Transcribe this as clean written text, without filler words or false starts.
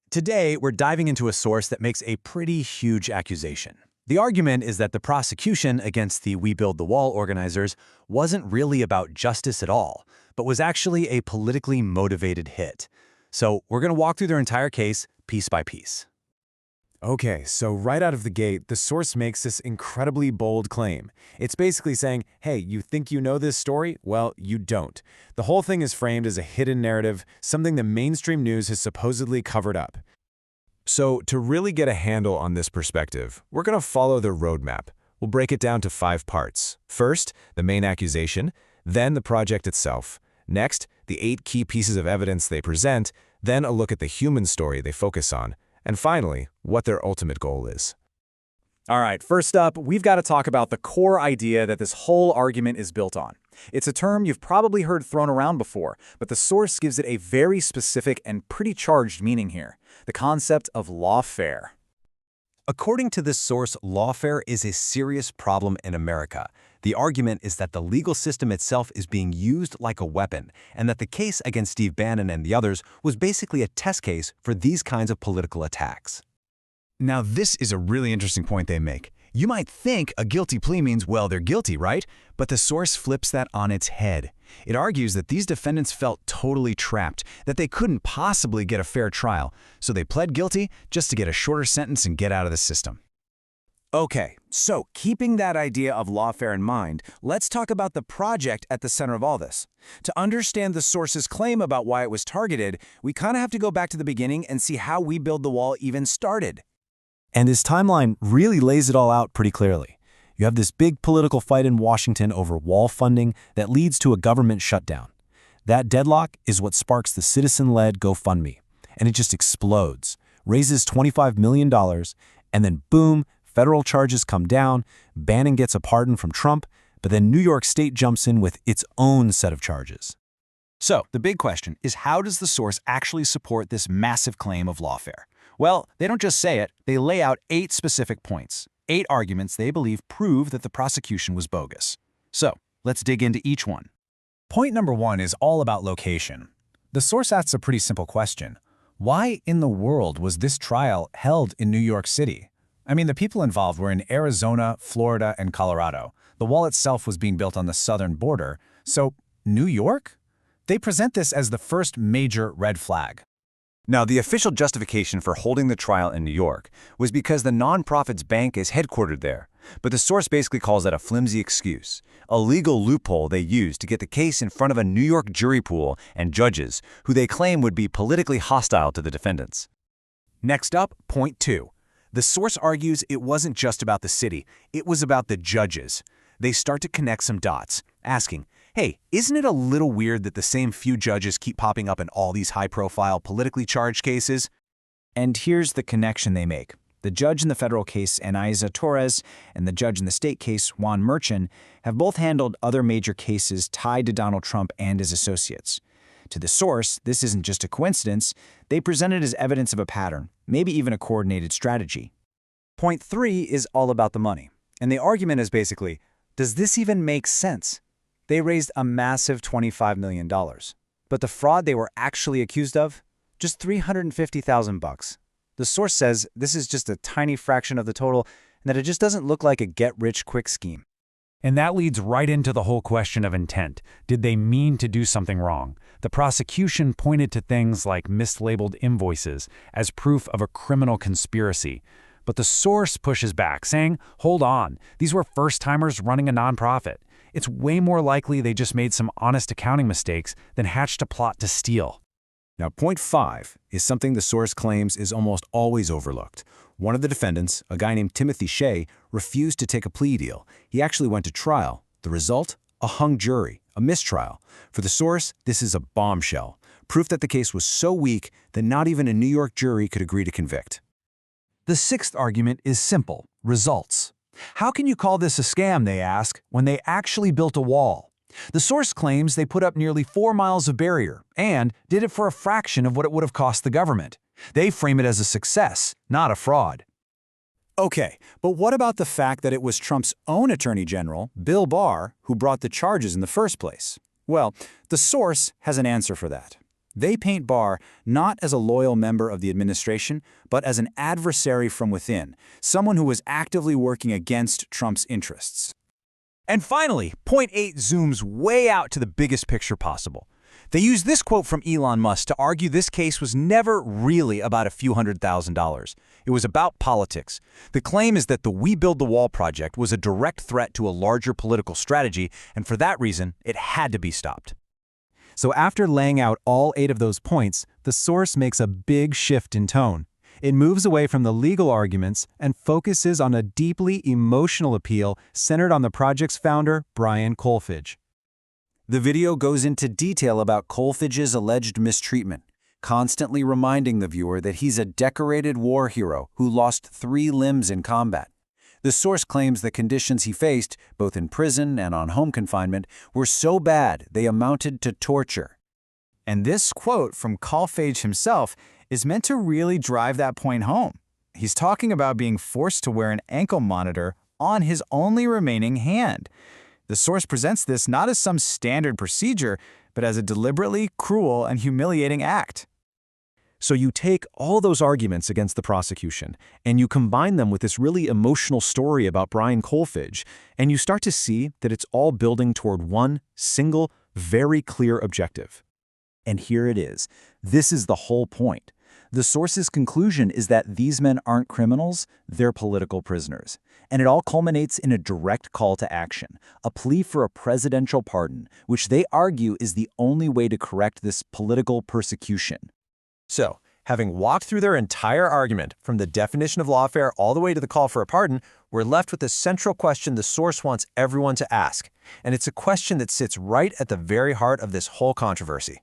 Today, we're diving into a source that makes a pretty huge accusation. The argument is that the prosecution against the We Build the Wall organizers wasn't really about justice at all, but was actually a politically motivated hit. So we're going to walk through their entire case, piece by piece. Okay, so right out of the gate, the source makes this incredibly bold claim. It's basically saying, hey, you think you know this story? Well, you don't. The whole thing is framed as a hidden narrative, something the mainstream news has supposedly covered up. So to really get a handle on this perspective, we're going to follow their roadmap. We'll break it down to 5 parts. First, the main accusation, then the project itself. Next, the 8 key pieces of evidence they present, then a look at the human story they focus on. And finally, what their ultimate goal is. All right, first up, we've got to talk about the core idea that this whole argument is built on. It's a term you've probably heard thrown around before, but the source gives it a very specific and pretty charged meaning here: the concept of lawfare. According to this source, lawfare is a serious problem in America. The argument is that the legal system itself is being used like a weapon, and that the case against Steve Bannon and the others was basically a test case for these kinds of political attacks. Now, this is a really interesting point they make. You might think a guilty plea means, well, they're guilty, right? But the source flips that on its head. It argues that these defendants felt totally trapped, that they couldn't possibly get a fair trial, so they pled guilty just to get a shorter sentence and get out of the system. Okay, so keeping that idea of lawfare in mind, let's talk about the project at the center of all this. To understand the source's claim about why it was targeted, we kind of have to go back to the beginning and see how We Build the Wall even started. And this timeline really lays it all out pretty clearly. You have this big political fight in Washington over wall funding that leads to a government shutdown. That deadlock is what sparks the citizen-led GoFundMe, and it just explodes, raises $25 million, and then boom, federal charges come down, Bannon gets a pardon from Trump, but then New York State jumps in with its own set of charges. So, the big question is, how does the source actually support this massive claim of lawfare? Well, they don't just say it, they lay out 8 specific points, 8 arguments they believe prove that the prosecution was bogus. So, let's dig into each one. Point number 1 is all about location. The source asks a pretty simple question. Why in the world was this trial held in New York City? I mean, the people involved were in Arizona, Florida, and Colorado. The wall itself was being built on the southern border. So, New York? They present this as the first major red flag. Now, the official justification for holding the trial in New York was because the nonprofit's bank is headquartered there. But the source basically calls that a flimsy excuse, a legal loophole they used to get the case in front of a New York jury pool and judges who they claim would be politically hostile to the defendants. Next up, point 2. The source argues it wasn't just about the city, it was about the judges. They start to connect some dots, asking, hey, isn't it a little weird that the same few judges keep popping up in all these high-profile, politically charged cases? And here's the connection they make. The judge in the federal case, Anaiza Torres, and the judge in the state case, Juan Merchan, have both handled other major cases tied to Donald Trump and his associates. To the source, this isn't just a coincidence. They present it as evidence of a pattern, maybe even a coordinated strategy. Point 3 is all about the money. And the argument is basically, does this even make sense? They raised a massive $25 million. But the fraud they were actually accused of? Just $350,000. The source says this is just a tiny fraction of the total and that it just doesn't look like a get-rich-quick scheme. And that leads right into the whole question of intent. Did they mean to do something wrong? The prosecution pointed to things like mislabeled invoices as proof of a criminal conspiracy. But the source pushes back, saying, hold on, these were first-timers running a nonprofit. It's way more likely they just made some honest accounting mistakes than hatched a plot to steal. Now, point 5 is something the source claims is almost always overlooked. One of the defendants, a guy named Timothy Shea, refused to take a plea deal. He actually went to trial. The result? A hung jury, a mistrial. For the source, this is a bombshell, proof that the case was so weak that not even a New York jury could agree to convict. The 6th argument is simple: results. How can you call this a scam, they ask, when they actually built a wall? The source claims they put up nearly 4 miles of barrier and did it for a fraction of what it would have cost the government. They frame it as a success, not a fraud. Okay, but what about the fact that it was Trump's own Attorney General, Bill Barr, who brought the charges in the first place? Well, the source has an answer for that. They paint Barr not as a loyal member of the administration, but as an adversary from within, someone who was actively working against Trump's interests. And finally, point 8 zooms way out to the biggest picture possible. They use this quote from Elon Musk to argue this case was never really about a few $100,000. It was about politics. The claim is that the We Build the Wall project was a direct threat to a larger political strategy, and for that reason, it had to be stopped. So after laying out all 8 of those points, the source makes a big shift in tone. It moves away from the legal arguments and focuses on a deeply emotional appeal centered on the project's founder, Brian Kofage. The video goes into detail about Kofage's alleged mistreatment, constantly reminding the viewer that he's a decorated war hero who lost 3 limbs in combat. The source claims the conditions he faced, both in prison and on home confinement, were so bad they amounted to torture. And this quote from Kofage himself is meant to really drive that point home. He's talking about being forced to wear an ankle monitor on his only remaining hand. The source presents this not as some standard procedure, but as a deliberately cruel and humiliating act. So you take all those arguments against the prosecution, and you combine them with this really emotional story about Brian Kofage, and you start to see that it's all building toward one single, very clear objective. And here it is. This is the whole point. The source's conclusion is that these men aren't criminals, they're political prisoners. And it all culminates in a direct call to action, a plea for a presidential pardon, which they argue is the only way to correct this political persecution. So, having walked through their entire argument, from the definition of lawfare all the way to the call for a pardon, we're left with the central question the source wants everyone to ask. And it's a question that sits right at the very heart of this whole controversy.